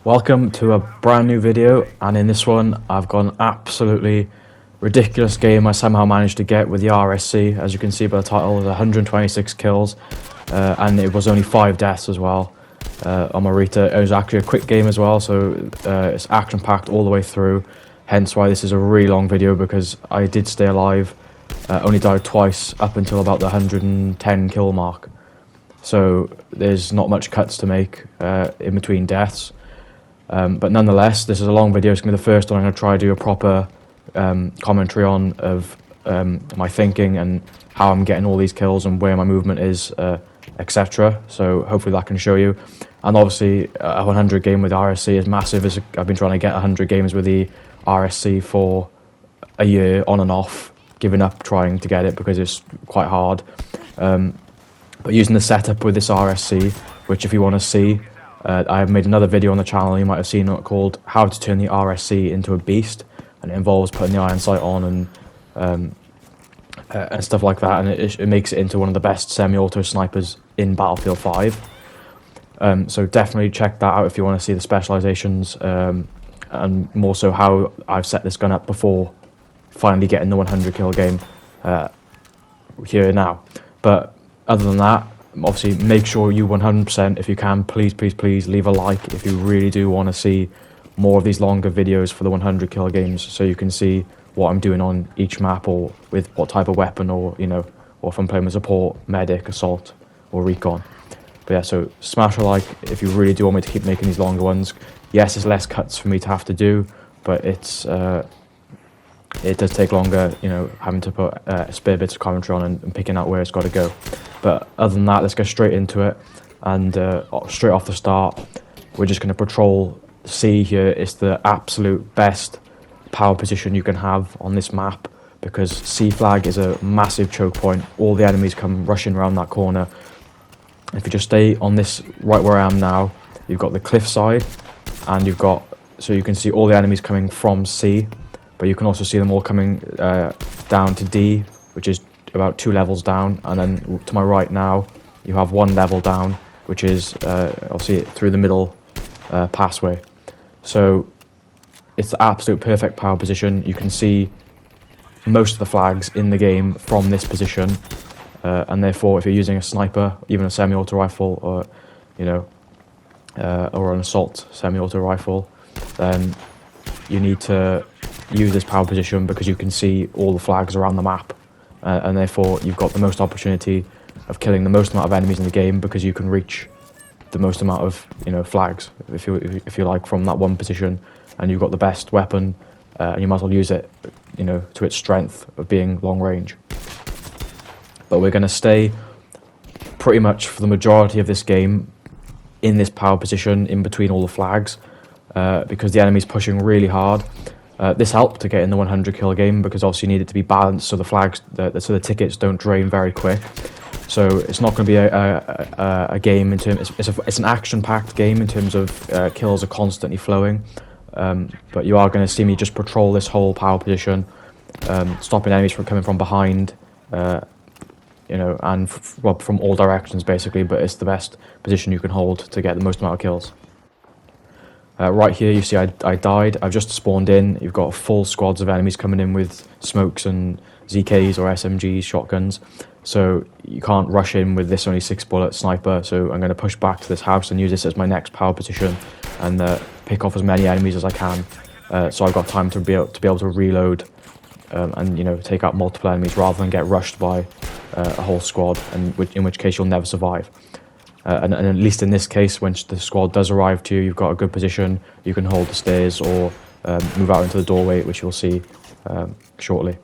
Welcome to a brand new video, and in this one I've got an absolutely ridiculous game I somehow managed to get with the RSC. As you can see by the title, it was 126 kills and it was only 5 deaths as well on Marita. It was actually a quick game as well, so it's action packed all the way through, hence why this is a really long video, because I did stay alive, only died twice up until about the 110 kill mark, so there's not much cuts to make in between deaths. But nonetheless, this is a long video. It's going to be the first one I'm going to try to do a proper commentary on of my thinking and how I'm getting all these kills and where my movement is, etc. So hopefully that can show you. And obviously a 100 game with RSC is massive. I've been trying to get 100 games with the RSC for a year on and off, giving up trying to get it because it's quite hard. But using the setup with this RSC, which if you want to see, I have made another video on the channel, you might have seen it, called How to Turn the RSC into a Beast, and it involves putting the iron sight on and stuff like that, and it makes it into one of the best semi-auto snipers in Battlefield 5. So definitely check that out if you want to see the specializations, and more so how I've set this gun up before finally getting the 100 kill game here now. But other than that, obviously make sure you 100%, if you can, please leave a like if you really do want to see more of these longer videos for the 100 kill games, so you can see what I'm doing on each map, or with what type of weapon, or or if I'm playing with support, medic, assault or recon. But yeah, so smash a like if you really do want me to keep making these longer ones. Yes, it's less cuts for me to have to do, but it does take longer, having to put spare bits of commentary on and picking out where it's got to go. But other than that, let's go straight into it. And straight off the start, we're just going to patrol C here. It's the absolute best power position you can have on this map, because C flag is a massive choke point. All the enemies come rushing around that corner. If you just stay on this right where I am now, you've got the cliff side, and you've got, so you can see all the enemies coming from C, but you can also see them all coming down to D, which is about 2 levels down, and then to my right now you have 1 level down, which is obviously through the middle passway. So it's the absolute perfect power position. You can see most of the flags in the game from this position, and therefore if you're using a sniper, even a semi-auto rifle, or or an assault semi-auto rifle, then you need to use this power position, because you can see all the flags around the map, and therefore you've got the most opportunity of killing the most amount of enemies in the game, because you can reach the most amount of flags, if you like, from that one position, and you've got the best weapon, and you might as well use it to its strength of being long range. But we're going to stay pretty much for the majority of this game in this power position in between all the flags, because the enemy's pushing really hard. This helped to get in the 100 kill game, because obviously you need it to be balanced so the flags, so the tickets don't drain very quick. So it's not going to be a game in terms. It's an action-packed game in terms of kills are constantly flowing. But you are going to see me just patrol this whole power position, stopping enemies from coming from behind, and from all directions basically. But it's the best position you can hold to get the most amount of kills. Right here, you see I died. I've just spawned in. You've got full squads of enemies coming in with smokes and ZKs or SMGs, shotguns. So you can't rush in with this only 6-bullet sniper. So I'm going to push back to this house and use this as my next power position, and pick off as many enemies as I can. So I've got time to be able to reload and take out multiple enemies, rather than get rushed by a whole squad, and in which case you'll never survive. And at least in this case, when the squad does arrive to you, you've got a good position. You can hold the stairs or move out into the doorway, which you'll see shortly.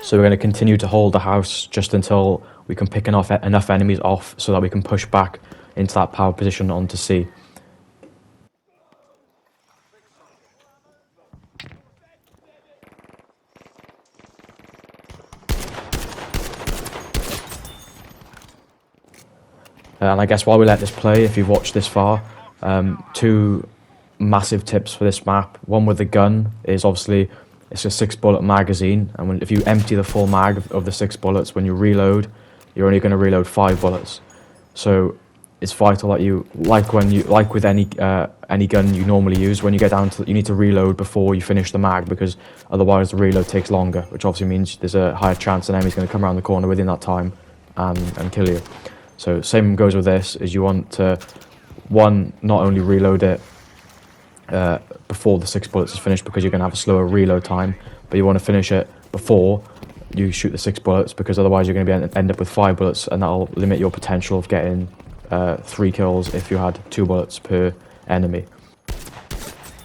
So we're going to continue to hold the house just until we can pick enough enemies off so that we can push back into that power position onto C. And I guess while we let this play, if you've watched this far, two massive tips for this map. One with the gun is obviously it's a 6-bullet magazine, and if you empty the full mag of the 6 bullets, when you reload, you're only going to reload 5 bullets. So it's vital that you, like with any gun you normally use, when you get down to, you need to reload before you finish the mag, because otherwise the reload takes longer, which obviously means there's a higher chance an enemy's going to come around the corner within that time and kill you. So same goes with this, is you want to, one, not only reload it before the 6 bullets is finished, because you're going to have a slower reload time, but you want to finish it before you shoot the 6 bullets, because otherwise you're going to end up with 5 bullets, and that'll limit your potential of getting 3 kills if you had 2 bullets per enemy.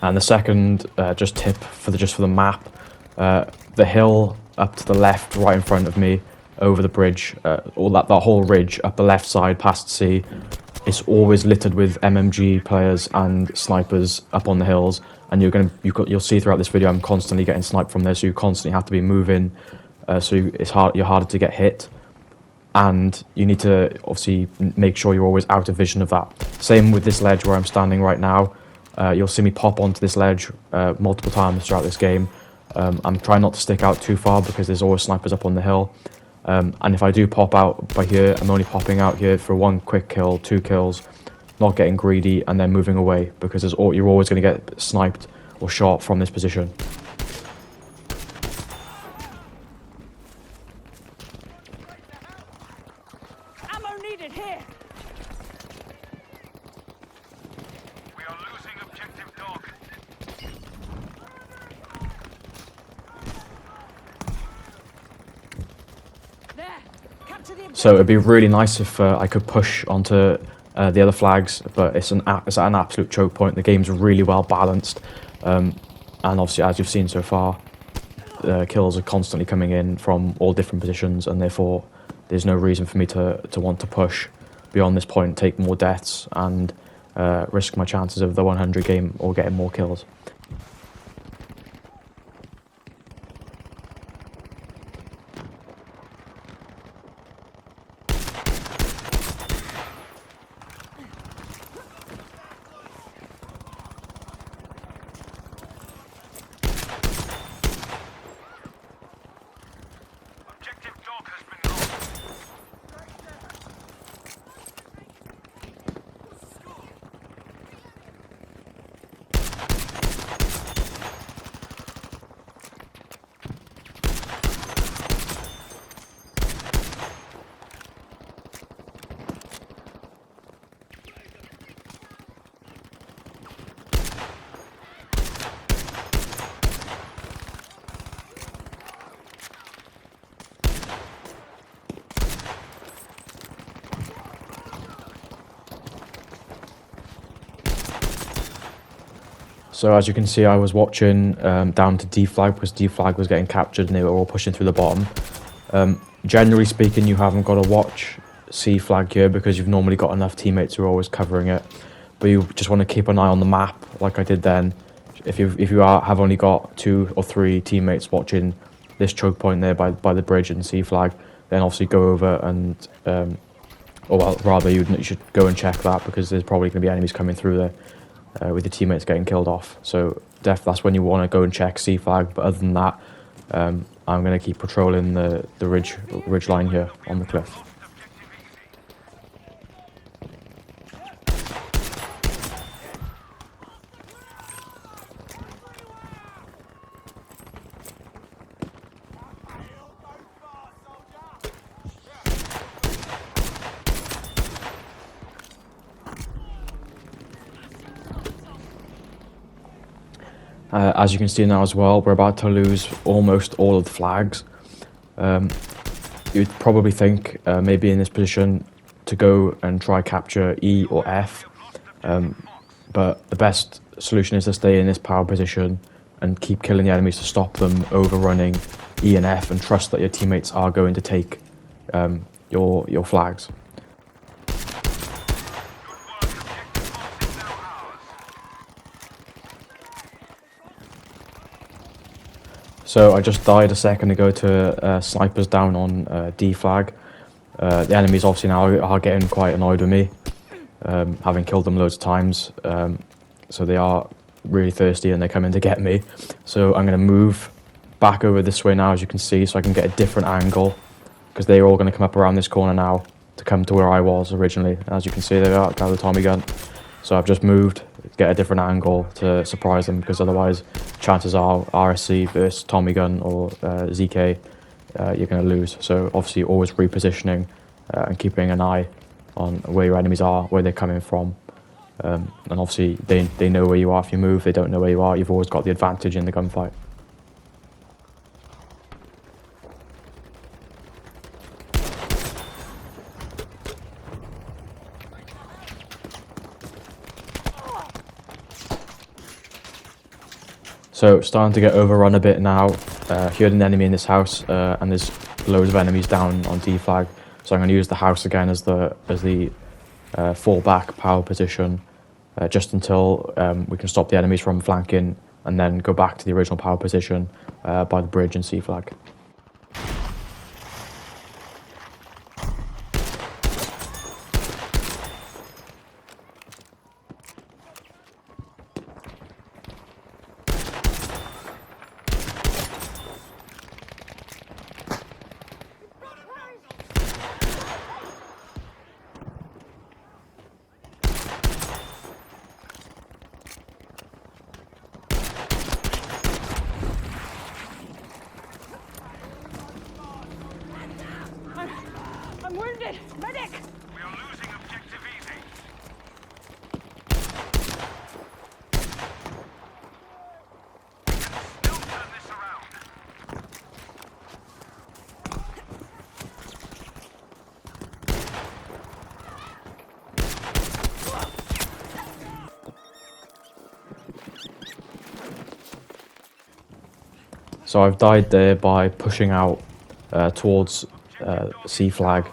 And the second just tip for the map, the hill up to the left, right in front of me, over the bridge, all that whole ridge up the left side past C, it's always littered with MMG players and snipers up on the hills, and you'll see throughout this video I'm constantly getting sniped from there, so you constantly have to be moving, so you're harder to get hit, and you need to obviously make sure you're always out of vision of that. Same with this ledge where I'm standing right now. You'll see me pop onto this ledge multiple times throughout this game. I'm trying not to stick out too far because there's always snipers up on the hill. And if I do pop out by here, I'm only popping out here for 1 quick kill, 2 kills, not getting greedy, and then moving away, because you're always going to get sniped or shot from this position. Ammo needed here. We are losing objective dog. So it'd be really nice if I could push onto the other flags, but it's at an absolute choke point. The game's really well balanced, and obviously, as you've seen so far, kills are constantly coming in from all different positions, and therefore there's no reason for me to want to push beyond this point, take more deaths, and risk my chances of the 100 game or getting more kills. Objective dog has been lost. So as you can see, I was watching down to D flag, because D flag was getting captured and they were all pushing through the bottom. Generally speaking, you haven't got to watch C flag here, because you've normally got enough teammates who are always covering it. But you just want to keep an eye on the map, like I did then. If you have only got 2 or 3 teammates watching this choke point there by the bridge and C flag, then obviously go over and, or well, rather you should go and check that, because there's probably going to be enemies coming through there. With your teammates getting killed off. So that's when you want to go and check C flag, but other than that, I'm going to keep patrolling the ridge line here on the cliff. As you can see now as well, we're about to lose almost all of the flags. You'd probably think maybe in this position to go and try capture E or F, but the best solution is to stay in this power position and keep killing the enemies to stop them overrunning E and F, and trust that your teammates are going to take your flags. So I just died a second ago to snipers down on D flag. The enemies obviously now are getting quite annoyed with me, having killed them loads of times. So they are really thirsty and they're coming to get me. So I'm going to move back over this way now, as you can see, so I can get a different angle, because they're all going to come up around this corner now to come to where I was originally. As you can see, they are got the Tommy gun. So I've just moved to get a different angle to surprise them, because otherwise chances are RSC versus Tommy gun or ZK, you're going to lose. So obviously always repositioning and keeping an eye on where your enemies are, where they're coming from. And obviously they know where you are if you move. They don't know where you are, you've always got the advantage in the gunfight. So starting to get overrun a bit now. Heard an enemy in this house, and there's loads of enemies down on D flag. So I'm going to use the house again as the fallback power position, just until we can stop the enemies from flanking, and then go back to the original power position by the bridge and C flag. I'm wounded! Medic! We are losing objective easy. Still turn this around. So I've died there by pushing out towards C flag,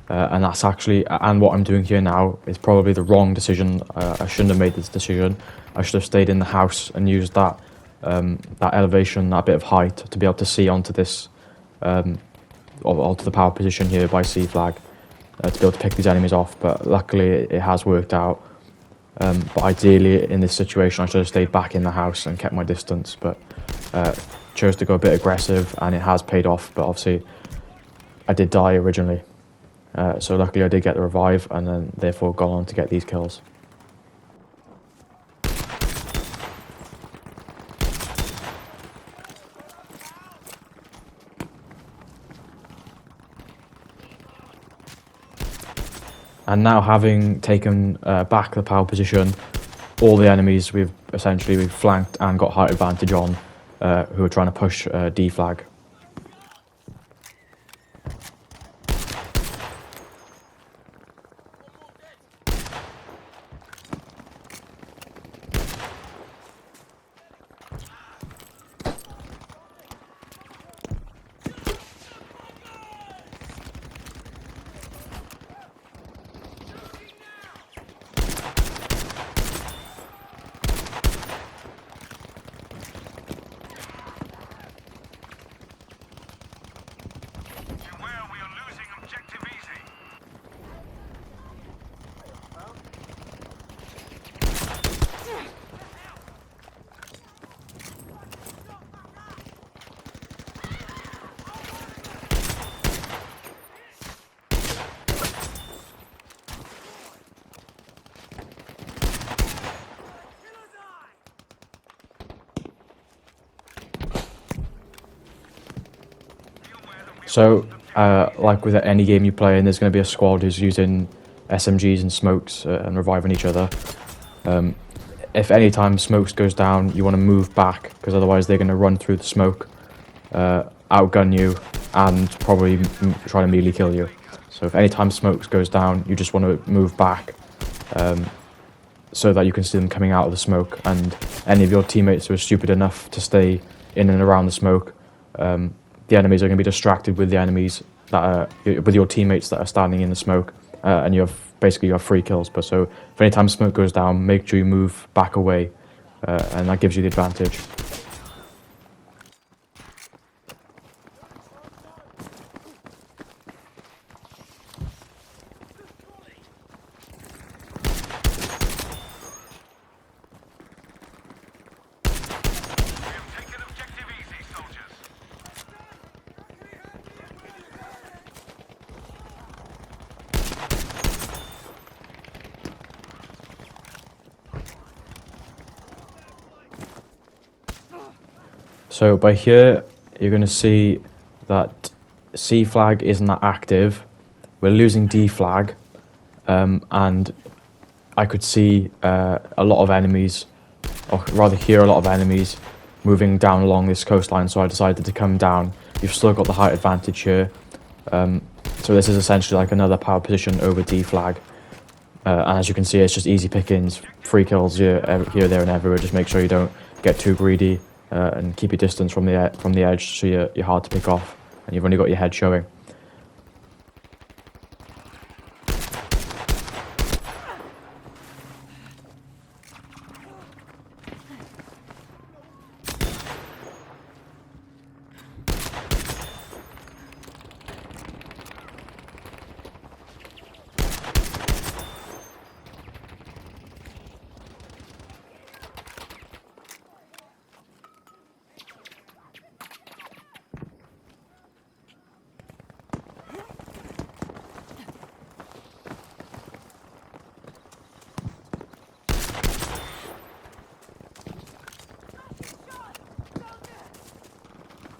and that's actually, and what I'm doing here now is probably the wrong decision. I shouldn't have made this decision. I should have stayed in the house and used that that elevation, that bit of height, to be able to see onto this, onto the power position here by C flag, to be able to pick these enemies off. But luckily it has worked out. But ideally in this situation I should have stayed back in the house and kept my distance, but chose to go a bit aggressive, and it has paid off. But obviously I did die originally, so luckily I did get the revive, and then therefore gone on to get these kills. And now, having taken back the power position, all the enemies we've flanked and got height advantage on, who are trying to push D flag. Beware, we are losing objective easy. So, like with any game you play in, there's going to be a squad who's using SMGs and smokes and reviving each other. If any time smokes goes down, you want to move back, because otherwise they're going to run through the smoke, outgun you, and probably try to melee kill you. So if any time smokes goes down, you just want to move back, so that you can see them coming out of the smoke, and any of your teammates who are stupid enough to stay in and around the smoke, the enemies are going to be distracted with the enemies that are, with your teammates that are standing in the smoke, and you have basically you have free kills. But so if any time smoke goes down, make sure you move back away, and that gives you the advantage. Taken objective easy, soldiers. So by here, you're going to see that C flag isn't that active. We're losing D flag, and I could see a lot of enemies, or rather hear a lot of enemies moving down along this coastline, so I decided to come down. You've still got the height advantage here. So this is essentially like another power position over D flag. And as you can see, it's just easy pickings, free kills here, there and everywhere. Just make sure you don't get too greedy, and keep your distance from the edge, so you're hard to pick off, and you've only got your head showing.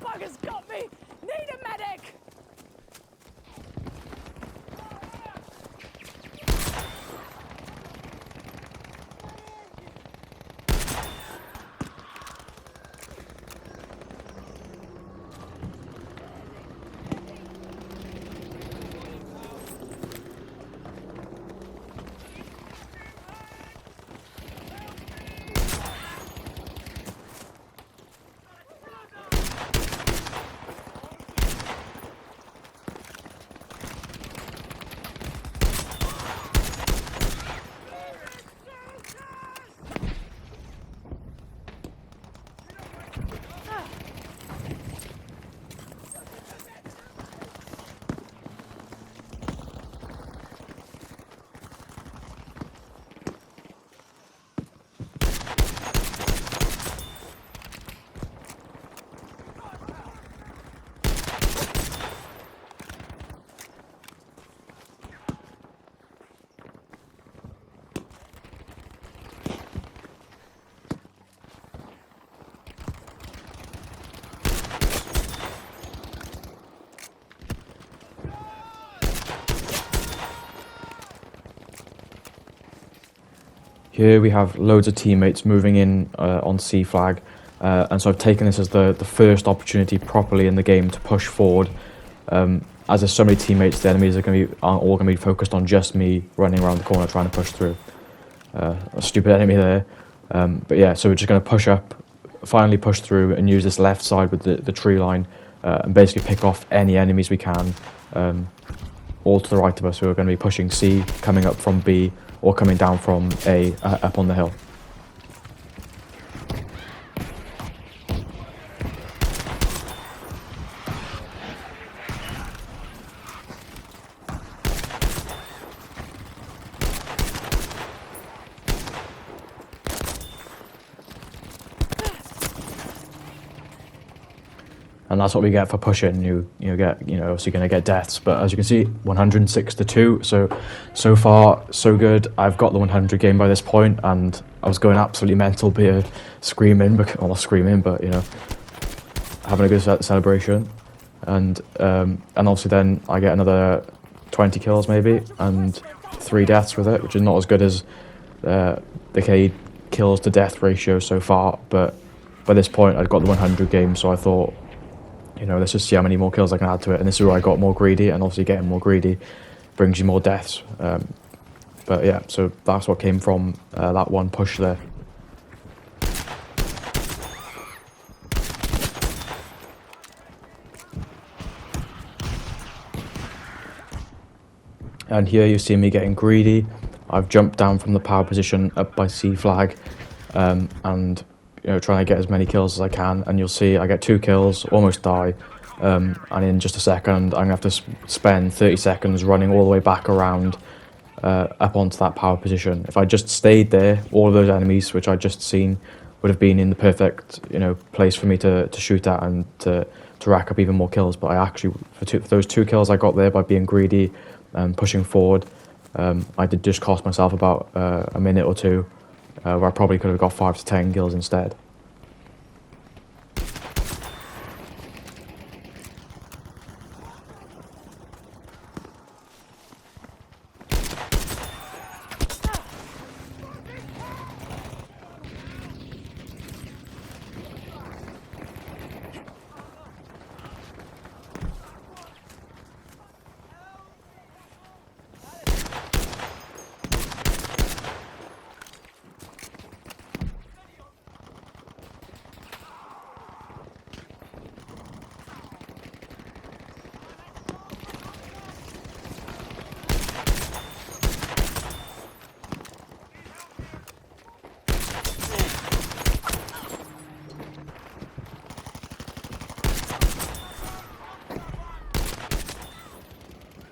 Bugger's got me! Need a medic! Here we have loads of teammates moving in on C flag, and so I've taken this as the first opportunity properly in the game to push forward. As there's so many teammates, the enemies are all going to be focused on just me running around the corner trying to push through. A stupid enemy there, but yeah. So we're just going to push up, finally push through, and use this left side with the tree line, and basically pick off any enemies we can, all to the right of us who are going to be pushing C, coming up from B, or coming down from A, up on the hill. And that's what we get for pushing. You get, obviously going to get deaths, but as you can see, 106 to 2. So far so good. I've got the 100 game by this point, and I was going absolutely mental here, screaming, well, not screaming, but having a good celebration. And obviously then I get another 20 kills maybe, and 3 deaths with it, which is not as good as the K kills to death ratio so far. But by this point, I'd got the 100 game, so I thought, let's just see how many more kills I can add to it. And this is where I got more greedy, and obviously getting more greedy brings you more deaths. But yeah, so that's what came from that one push there. And here you see me getting greedy. I've jumped down from the power position up by C flag, and trying to get as many kills as I can. And you'll see I get 2 kills, almost die, and in just a second I'm gonna have to spend 30 seconds running all the way back around up onto that power position. If I just stayed there, all of those enemies which I just seen would have been in the perfect place for me to shoot at and to rack up even more kills. But I actually, for those 2 kills I got there by being greedy and pushing forward, I did just cost myself about a minute or two, where I probably could have got 5 to 10 kills instead.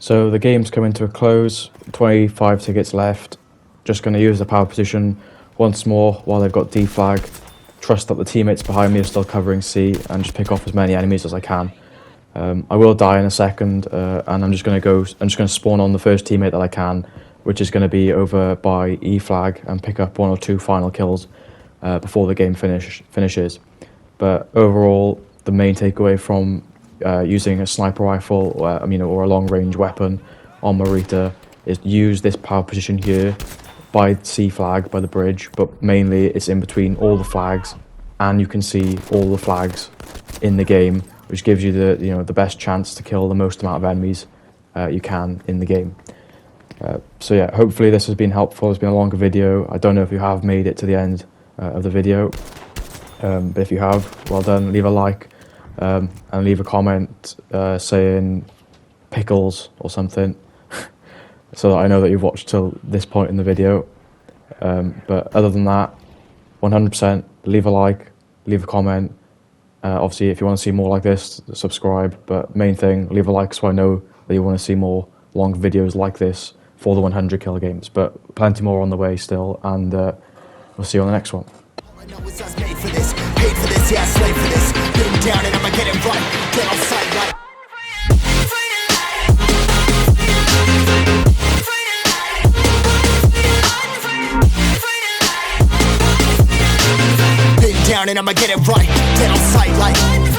So the game's coming to a close, 25 tickets left. Just going to use the power position once more while they've got D flag. Trust that the teammates behind me are still covering C and just pick off as many enemies as I can. I will die in a second, and I'm just going to spawn on the first teammate that I can, which is going to be over by E flag, and pick up 1 or 2 final kills before the game finishes. But overall, the main takeaway from using a sniper rifle or a long range weapon on Marita is use this power position here by C flag, by the bridge, but mainly it's in between all the flags, and you can see all the flags in the game, which gives you the best chance to kill the most amount of enemies you can in the game. So yeah, hopefully this has been helpful. It's been a longer video. I don't know if you have made it to the end of the video, but if you have, well done. Leave a like. And leave a comment saying pickles or something, so that I know that you've watched till this point in the video. But other than that, 100% leave a like, leave a comment. Obviously, if you want to see more like this, subscribe. But main thing, leave a like so I know that you want to see more long videos like this for the 100 kill games. But plenty more on the way still, and we'll see you on the next one. I was made for this, paid for this, yeah, slave for this. Been down and I'ma get it right, get on sight like. Been down and I'ma get it right, get on sight like.